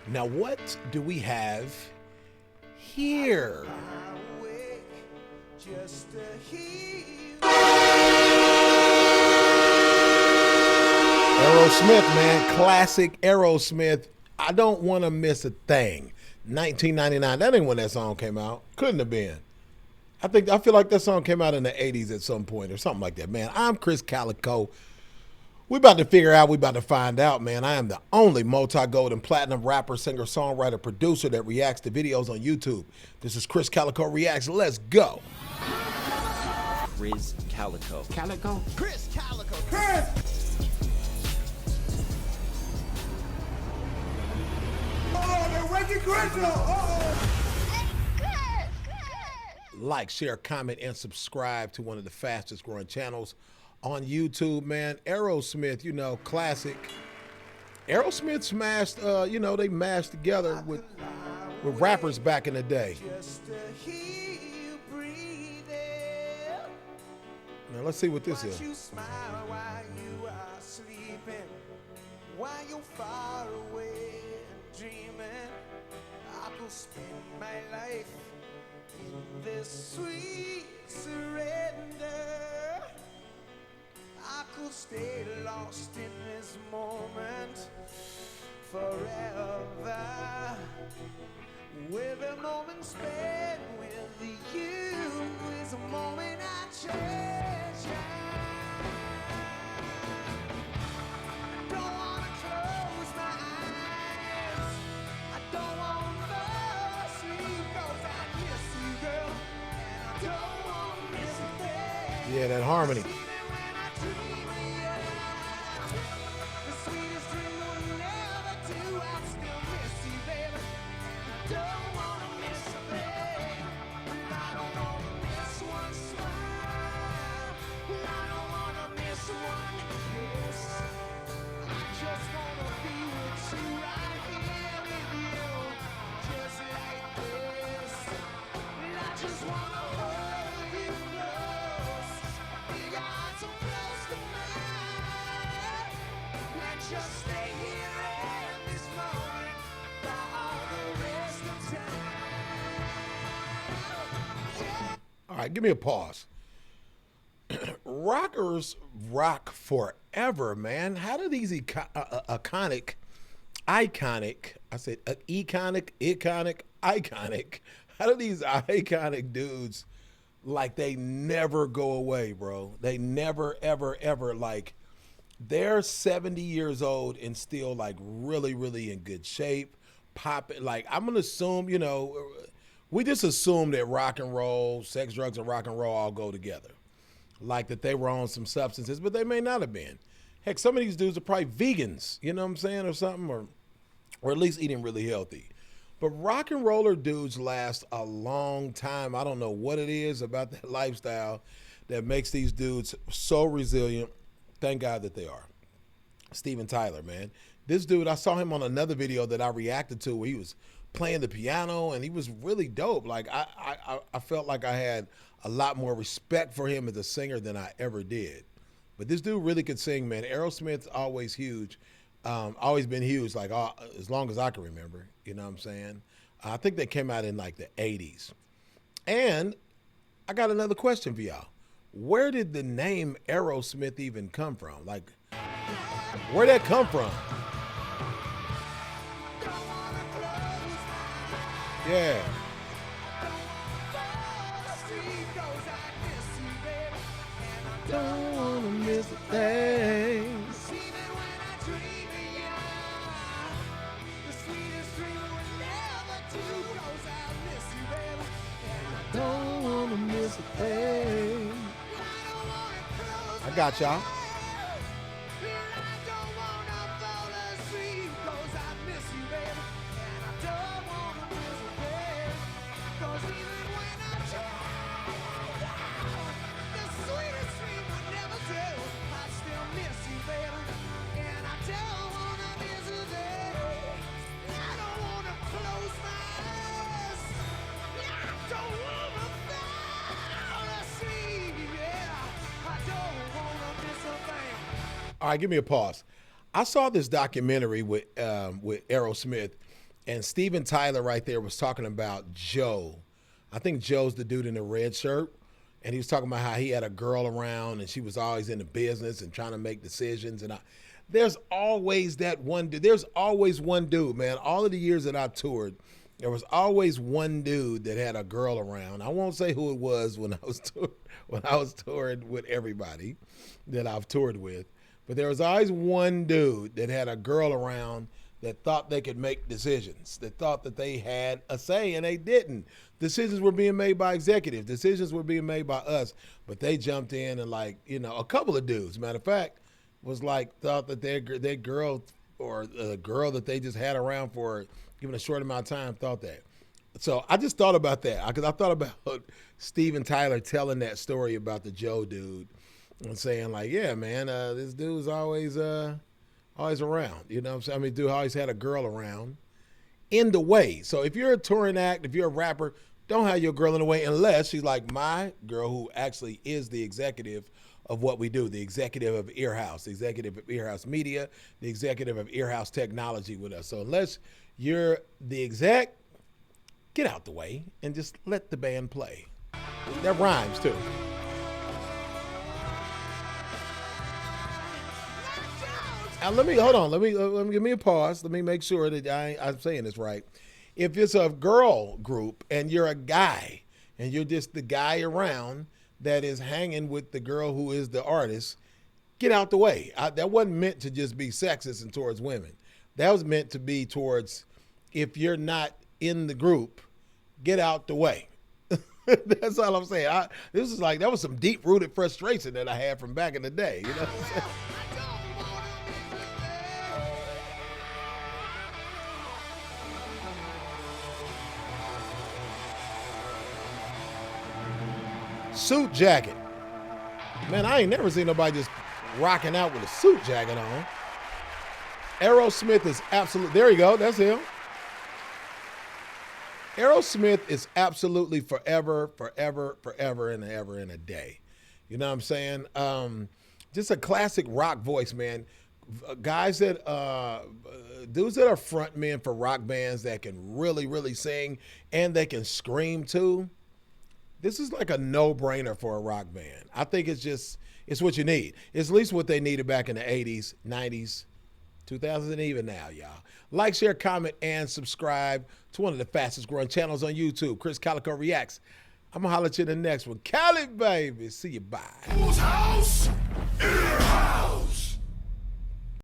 Now, what do we have here? Aerosmith, man. Classic Aerosmith. I don't want to miss a thing. 1999. That ain't when that song came out. Couldn't have been. I feel like that song came out in the 80s at some point or something like that, man. I'm Chris Kaliko. We about to figure out, we about to find out, man. I am the only multi-gold and platinum rapper, singer, songwriter, producer that reacts to videos on YouTube. This is Chris Kaliko Reacts. Let's go. Krizz Kaliko. Kaliko? Chris Kaliko. Chris! Oh, they're waking Krizz up! Uh-oh! Like, share, comment, and subscribe to one of the fastest growing channels on YouTube, man. Aerosmith, you know, classic. Aerosmith smashed, they mashed together with rappers back in the day. Now let's see what this is. You smile while you are sleeping, while you're far away and dreaming. I could spend my life in this sweet surrender. I could stay lost in this moment forever. With a moment spent with you is a moment I treasure. I don't wanna close my eyes. I don't wanna fall asleep 'cause I miss you, girl. And I don't wanna miss a thing. Yeah, that harmony. Even when I dream of you, the sweetest dream will never do. I still miss you, baby. And I don't wanna miss a thing. And I don't wanna miss one smile. And I don't wanna miss one kiss. I just wanna be with you right here with you, just like this. And I just wanna hold you close. Your heart so close to mine. And just stay here in this moment for all the rest of time. Yeah. All right, give me a pause. Rockers rock forever, man. How do these iconic, I said iconic. How do these iconic dudes, like, they never go away, bro? They never, ever, ever, like, they're 70 years old and still, like, really, really in good shape. Like, I'm going to assume, we just assume that rock and roll, sex, drugs, and rock and roll all go together. Like, that they were on some substances, but they may not have been. Heck, some of these dudes are probably vegans, you know what I'm saying, or something, or at least eating really healthy. But rock and roller dudes last a long time. I don't know what it is about that lifestyle that makes these dudes so resilient. Thank God that they are. Steven Tyler, man. This dude, I saw him on another video that I reacted to where he was playing the piano, and he was really dope. Like, I felt like I had a lot more respect for him as a singer than I ever did. But this dude really could sing, man. Aerosmith's always huge. Always been huge, like, as long as I can remember. You know what I'm saying? I think they came out in, like, the 80s. And I got another question for y'all. Where did the name Aerosmith even come from? Like, where'd that come from? Yeah. Don't wanna miss a thing. Don't wanna miss a thing. I got y'all. All right, give me a pause. I saw this documentary with Aerosmith, And Steven Tyler right there was talking about Joe. I think Joe's the dude in the red shirt. And he was talking about how he had a girl around and she was always in the business and trying to make decisions. And there's always that one dude. There's always one dude, man. All of the years that I toured, there was always one dude that had a girl around. I won't say who it was when I was touring with everybody that I've toured with. But there was always one dude that had a girl around that thought they could make decisions, that thought that they had a say, and they didn't. Decisions were being made by executives. Decisions were being made by us, but they jumped in and, like, you know, a couple of dudes, matter of fact, was like thought that their girl or the girl that they just had around for given a short amount of time thought that. So I just thought about that because I thought about Steven Tyler telling that story about the Joe dude and saying, like, yeah, man, this dude's always around. You know what I'm saying? I mean, dude always had a girl around in the way. So if you're a touring act, if you're a rapper, don't have your girl in the way unless she's like my girl who actually is the executive of what we do, the executive of Earhouse, the executive of Earhouse Media, the executive of Earhouse Technology with us. So unless you're the exec, get out the way and just let the band play. That rhymes too. Now let me give me a pause. Let me make sure that I'm saying this right. If it's a girl group and you're a guy and you're just the guy around that is hanging with the girl who is the artist, get out the way. That wasn't meant to just be sexist and towards women. That was meant to be towards, if you're not in the group, get out the way. That's all I'm saying. That was some deep rooted frustration that I had from back in the day. You know what I'm saying? Suit jacket. Man, I ain't never seen nobody just rocking out with a suit jacket on. Aerosmith is absolutely, there you go, that's him. Aerosmith is absolutely forever, forever, forever, and ever and a day. You know what I'm saying? Just a classic rock voice, man. Guys that, dudes that are front men for rock bands that can really, really sing and they can scream too. This is like a no-brainer for a rock band. I think it's what you need. It's at least what they needed back in the 80s, 90s, 2000s, and even now, y'all. Like, share, comment, and subscribe to one of the fastest growing channels on YouTube, Krizz Kaliko Reacts. I'm going to holler at you in the next one. Cali, baby. See you, bye. Whose house? Your house.